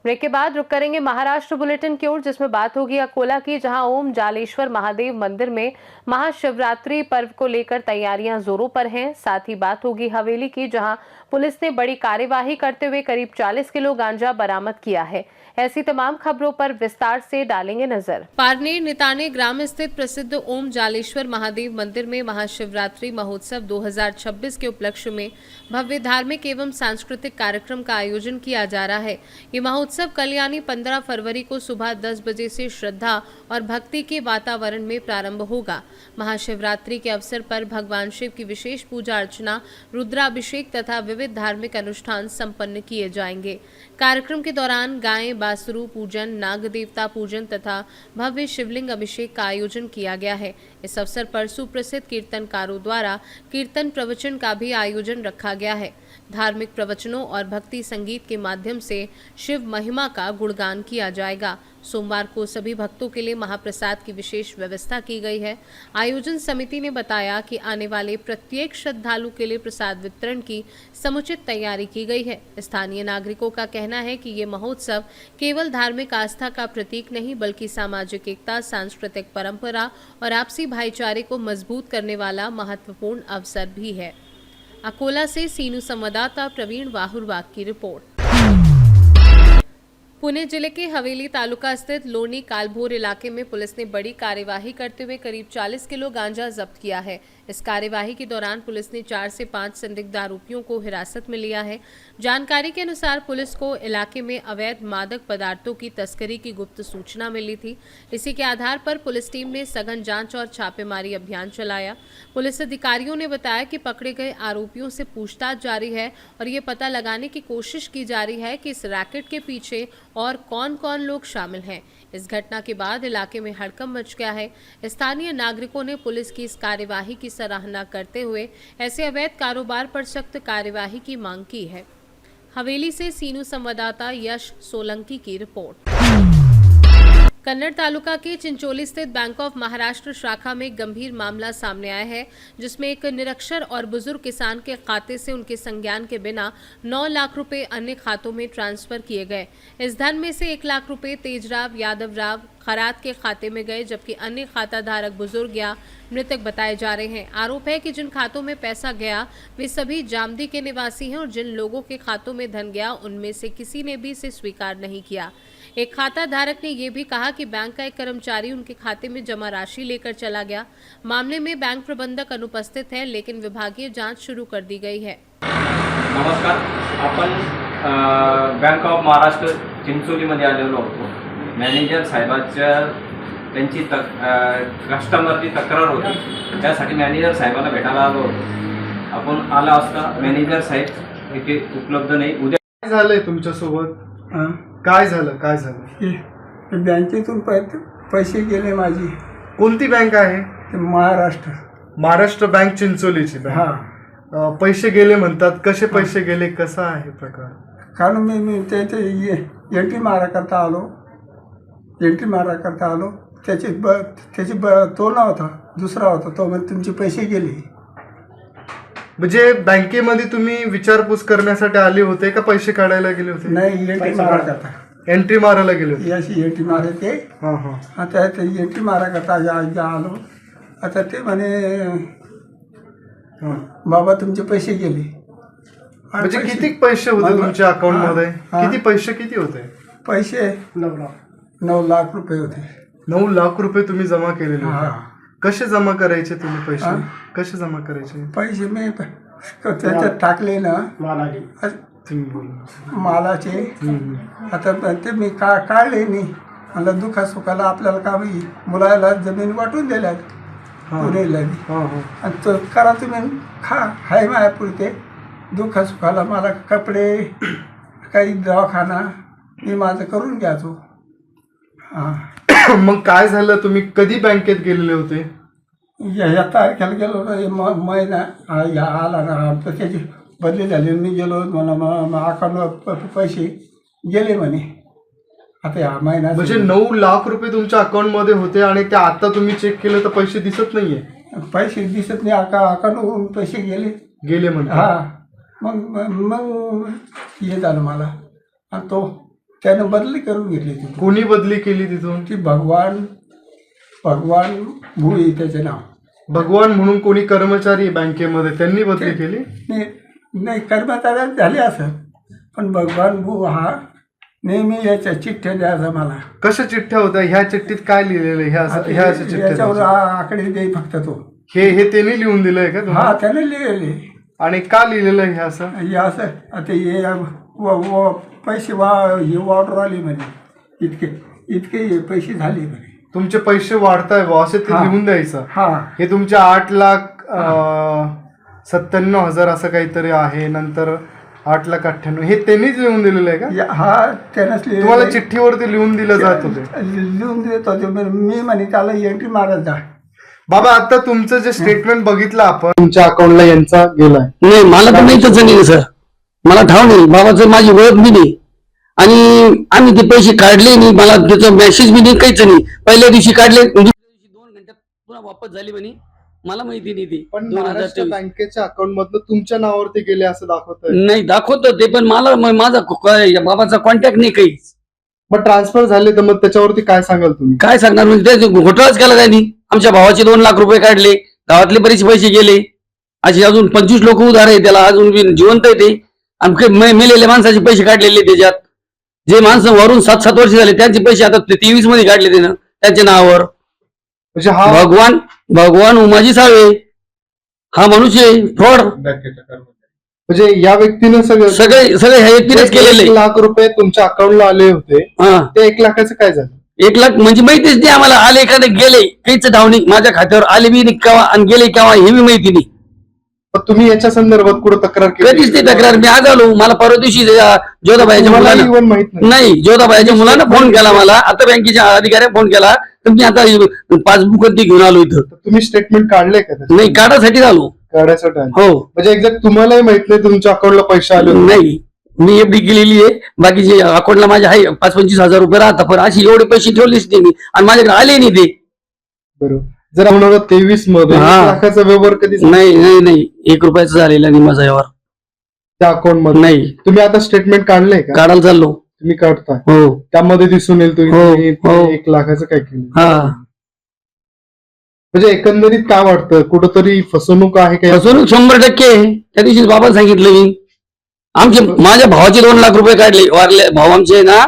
Break के बाद रुक करेंगे महाराष्ट्र बुलेटिन की ओर, जिसमें बात होगी अकोला की, जहां ओम जालेश्वर महादेव मंदिर में महाशिवरात्रि पर्व को लेकर तैयारियां जोरों पर हैं। साथ ही बात होगी हवेली की, जहां पुलिस ने बड़ी कार्यवाही करते हुए करीब 40 किलो गांजा बरामद किया है। ऐसी तमाम खबरों पर विस्तार से डालेंगे नजर। पारनेर निताने ग्राम स्थित प्रसिद्ध ओम जालेश्वर महादेव मंदिर में महाशिवरात्रि महोत्सव 2026 के उपलक्ष्य में भव्य धार्मिक एवं सांस्कृतिक कार्यक्रम का आयोजन किया जा रहा है। ये महोत्सव कल यानी 15 फरवरी को सुबह 10 बजे से श्रद्धा और भक्ति के वातावरण में प्रारंभ होगा। महाशिवरात्रि के अवसर पर भगवान शिव की विशेष पूजा अर्चना, रुद्राभिषेक तथा विविध धार्मिक अनुष्ठान संपन्न किए जाएंगे। कार्यक्रम के दौरान गायें, बासुरु पूजन, नाग देवता पूजन तथा भव्य शिवलिंग अभिषेक का आयोजन किया गया है। इस अवसर पर सुप्रसिद्ध कीर्तनकारों द्वारा कीर्तन प्रवचन का भी आयोजन रखा गया है। धार्मिक प्रवचनों और भक्ति संगीत के माध्यम से शिव महिमा का गुणगान किया जाएगा। सोमवार को सभी भक्तों के लिए महाप्रसाद की विशेष व्यवस्था की गई है। आयोजन समिति ने बताया कि आने वाले प्रत्येक श्रद्धालु के लिए प्रसाद वितरण की समुचित तैयारी की गई है। स्थानीय नागरिकों का कहना है कि ये महोत्सव केवल धार्मिक आस्था का प्रतीक नहीं, बल्कि सामाजिक एकता, सांस्कृतिक परंपरा और आपसी भाईचारे को मजबूत करने वाला महत्वपूर्ण अवसर भी है। अकोला से सीनू संवाददाता प्रवीण वाहुरवाग की रिपोर्ट। पुणे जिले के हवेली तालुका स्थित लोनी कालभोर इलाके में पुलिस ने बड़ी कार्यवाही करते हुए करीब 40 किलो गांजा जब्त किया है। इस कार्यवाही के दौरान पुलिस ने 4 से 5 संदिग्ध आरोपियों को हिरासत में लिया है। जानकारी के अनुसार पुलिस को इलाके में अवैध मादक पदार्थों की तस्करी की गुप्त सूचना मिली थी। इसी के आधार पर पुलिस टीम ने सघन जांच और छापेमारी अभियान चलाया। पुलिस अधिकारियों ने बताया कि पकड़े गए आरोपियों से पूछताछ जारी है और ये पता लगाने की कोशिश की जा रही है कि इस रैकेट के पीछे और कौन कौन लोग शामिल हैं। इस घटना के बाद इलाके में हड़कंप मच गया है। स्थानीय नागरिकों ने पुलिस की इस कार्यवाही की सराहना करते हुए ऐसे अवैध कारोबार पर सख्त कार्यवाही की मांग की है। हवेली से सीनू संवाददाता यश सोलंकी की रिपोर्ट। कन्नड़ तालुका के चिंचोली स्थित बैंक ऑफ महाराष्ट्र शाखा में गंभीर मामला सामने आया है, जिसमें एक निरक्षर और बुजुर्ग किसान के खाते से उनके संज्ञान के बिना 9 लाख रुपए अन्य खातों में ट्रांसफर किए गए। इस धन में से 1 लाख रुपए तेजराव यादवराव खरात के खाते में गए, जबकि अन्य खाता धारक बुजुर्ग या मृतक बताए जा रहे हैं। आरोप है कि जिन खातों में पैसा गया वे सभी जामदी के निवासी हैं और जिन लोगों के खातों में धन गया उनमें से किसी ने भी इसे स्वीकार नहीं किया। एक खाता धारक ने यह भी कहा कि बैंक का एक कर्मचारी उनके खाते में जमा राशि लेकर चला गया। मामले में बैंक प्रबंधक अनुपस्थित है, लेकिन विभागीय जांच शुरू कर दी गई है। नमस्कार, आपण बँक ऑफ महाराष्ट्र चिंचोलीमध्ये आलेलो होतो। मॅनेजर साहेबांच्या त्यांची कस्टमरची तक्रार होती, त्यासाठी मॅनेजर साहेबांना भेटायला आलो होतो। आपण आला असता मॅनेजर साहेब इथे उपलब्ध नाही। उद्या काय झालंय तुमच्यासोबत? काय झालं? बँकेतून पैसे गेले माझी। कोणती बँक आहे? महाराष्ट्र बँक चिंचोलीची बँक। हां, पैसे गेले म्हणतात, कसे पैसे गेले, कसा आहे प्रकार? कारण मी त्याचे एंट्री मारा करता आलो त्याची तो नव्हता, दुसरा होता तो, म्हणजे तुमचे पैसे गेले। म्हणजे बँकेमध्ये तुम्ही विचारपूस करण्यासाठी आले होते का पैसे काढायला गेले होते? नाही, एंट्री मारा करता, एंट्री मारायला गेले होते। याची एंट्री मारे ते। आता ते एंट्री मारा करता आलो। आता ते म्हणे बाबा तुमचे पैसे गेले। म्हणजे किती पैसे होते तुमच्या अकाउंट मध्ये? किती होते? पैसे 9 लाख रुपये होते। 9 लाख रुपये तुम्ही जमा केलेले होते। कसे जमा करायचे तुम्ही पैसे? कसे जमा करायचे पैसे? मी त्याच्यात टाकले ना मालाचे। आता ते मी काढले नाही, मला दुखा सुखाला आपल्याला का मुलाला जमीन वाटून दिल्यात पुणेला। आणि तो करा तुम्ही हाय मायापुरते दुखा सुखाला मला कपडे काही दवाखाना मी माझं करून घ्यायचो। मग काय झालं? तुम्ही कधी बँकेत गेलेले होते? या तारखेला गेलो ना, महिना आला ना, तर त्याची बदली झाली। मी गेलो, मला अकाउंटवर पैसे गेले म्हणे। आता या महिना म्हणजे 9 लाख रुपये तुमच्या अकाउंट मध्ये होते आणि ते आता तुम्ही चेक केलं तर पैसे दिसत नाहीये? पैसे दिसत नाही, अकाउंटवरून पैसे गेले म्हणजे? मग हे झालं मला। आणि तो त्यानं बदली करून घेतली तिथून. कोणी बदली केली तिथून? ती भगवान भुई त्याचे नाव. भगवान म्हणून कोणी कर्मचारी आहे बँकेमध्ये, त्यांनी बदली केली? नाही कर्मचाऱ्यात झाले असं, पण भगवान भू हा नेहमी याच्या चिठ्ठ्या द्यायचा मला. कशा चिठ्ठ्या होत्या? ह्या चिठ्ठीत काय लिहिलेलं आहे? ह्या अशा चिठ्ठ्या याच्यावर द्यायच्या? आकडे दे फक्त तो. हे त्यांनी लिहून दिलंय का तुम्हाला? हा त्याने लिहिलेले. आणि का लिहिलेलं आहे हे असं? हे असं आता हे पैसे हे ऑर्डर आली म्हणे, इतके पैसे झाले म्हणे. तुमचे पैसे वाढताय बा असे ते हा. लिहून द्यायचं. हा हे तुमचे 8,97,000 असं काहीतरी आहे, नंतर 8,98,000 हे त्यांनीच लिहून दिलेलं आहे का? हा त्यानंच तुम्हाला चिठ्ठीवरती लिहून दिलं जात होते? लिहून देत होते. मी म्हणे त्याला एंट्री मारत जा. बाबा आता तुमचं जे स्टेटमेंट बघितलं आपण, तुमच्या अकाउंटला यांचा गेलाय. नाही मला तर नाही तसं नाही सर, मला ठाव नाही, बाबाचं माझी ओळख बी नाही आणि आम्ही ते पैसे काढले नाही, मला त्याचा मेसेज बी नाही, काहीच नाही. पहिल्या दिवशी काढले, दुसऱ्या दिवशी 2 घंट्यात पुन्हा वापस झाली म्हणे, मला माहिती नाही ती. पण 2023 महाराष्ट्र बँकेच्या अकाउंट मधनं तुमच्या नावावरती गेले असं दाखवत नाही दाखवतो ते, पण मला माझा बाबाचा कॉन्टॅक्ट नाही काही. मग ट्रान्सफर झाले तर मग त्याच्यावरती काय सांगाल तुम्ही? काय सांगणार म्हणजे ते घोटाळाच केला त्यांनी. आमच्या भावाचे 2 लाख रुपये काढले, गावातले बरेच पैसे गेले, असे अजून 25 लोक उधार आहे त्याला, अजून बी जिवंत आहे ते. आणि मेलेल्या माणसाचे पैसे काढलेले त्याच्यात, जे माणसं वरून 7-7 वर्ष झाले त्यांचे पैसे आता 23 मध्ये काढले त्यानं त्यांच्या नावावर. म्हणजे हा भगवान उमाजी साळवे हा मनुष्य फ्रॉड. म्हणजे या व्यक्तीनं सगळे ह्या व्यक्तीनेच केलेले. 1 लाख रुपये तुमच्या अकाउंटला आले होते, हा ते 1 लाखाचं काय झालं? 1 लाख म्हणजे माहितीच नाही आम्हाला. आले एखादे गेले, काहीच धावणी माझ्या खात्यावर आले बी नाही केव्हा आणि गेले केव्हा हे बी माहिती नाही. पण तुम्ही याच्या संदर्भात कुठं तक्रार कधीच नाही तक्रार. मी आज आलो, मला परवा दिवशी जोधाबाईच्या मला मुलानं इव्हन माहित नाही. नाही जोधाबाईच्या मुलानं फोन केला मला, आता बँकेच्या अधिकाऱ्या फोन केला तर मी आता पासबुक ती घेऊन आलो इथं. तर तुम्ही स्टेटमेंट काढले का त्याचं? नाही काढासाठी आलो. काढायसाठी आले. हो म्हणजे एक्झॅक्ट तुम्हालाही माहित नाही तुमच्या अकाउंटला पैसे आले होते? नाही, मी एफडी केलेली आहे, बाकीचे अकाउंटला माझ्या आहे 5-25 हजार रुपये राहतात, पण अशी एवढे पैसे ठेवलेच नाही मी आणि माझ्याकडे आले नाही ते. बरोबर. जर 2023 मध्ये 1 हा. लाखाचा व्यवहार कधी झाला? नाही 1 रुपयाचा झालेला नाही माझा व्यवहार. त्या अकाउंट मध्ये नाही तुम्ही आता स्टेटमेंट काढलंय का? काढायला चाललो. तुम्ही काढताय, हो त्यामध्ये दिसून येईल हो, तुम्ही हो. 1 लाखाचं काय केलं. हा म्हणजे एकंदरीत काय वाटतं, कुठंतरी फसवणूक आहे का? फसवणूक 100% आहे. त्या दिवशी बाबा सांगितलं मी, माझ्या भावाचे 2 लाख रुपये काढले, वारले भाऊ आमचे ना,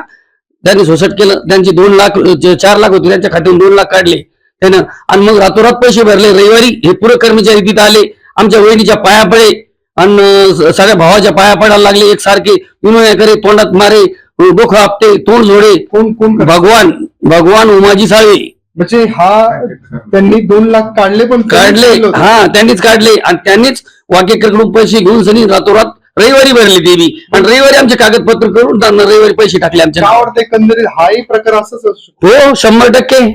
त्यांनी सोसट केलं, त्यांचे 2 लाख 4 लाख होते त्यांच्या खात्यातून 2 लाख काढले त्यानं आणि मग रातोरात पैसे भरले. रविवारी हे पुरे कर्मचारी तिथे आले, आमच्या वहिनीच्या पाया पडे आणि सगळ्या भावाच्या पाया पडायला लागले एकसारखे, विनोया करे, तोंडात मारे, डोकं आपटे, तोंड जोडे. कोण भगवान उमाजी साळवे. म्हणजे हा त्यांनी 2 लाख काढले, पण काढले, हा त्यांनीच काढले आणि त्यांनीच वाकेकरकडून पैसे घेऊन सनी रातोरात रविवारी भरले ते बी आणि रविवारी आमचे कागदपत्र करून त्यांना रविवारी पैसे टाकले आमच्या. काय वाटतं एकंदरीत हाही प्रकार असंच असू शकतो? हो 100%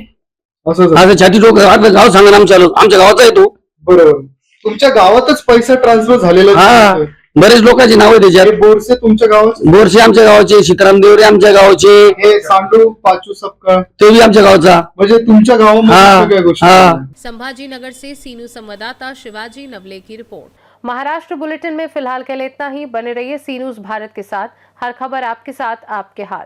असंच आता छाती डोकं आता गाव सांगा ना, आमच्या गावाचा आहे तो. बरोबर. तुमच्या गावातच पैसा ट्रान्सफर झालेला हा दिसतोय. बरेच लोकांची नावं त्याच्यात. हे बोरसे तुमच्या गावाचे, बोरसे आमच्या गावाचे, सीताराम देवरे आमच्या गावाचे, हे सांडू पाचू सपकाळ, ते बी आमच्या गावचा. म्हणजे तुमच्या गावामध्ये हा, सगळ्या गोष्टी. हा. संभाजीनगर से सीनू संवाददाता शिवाजी नवले की रिपोर्ट। महाराष्ट्र बुलेटिन में फिलहाल के लिए इतना ही। बने रहिए सी न्यूज़ भारत के साथ, हर खबर आपके साथ, आपके हाथ।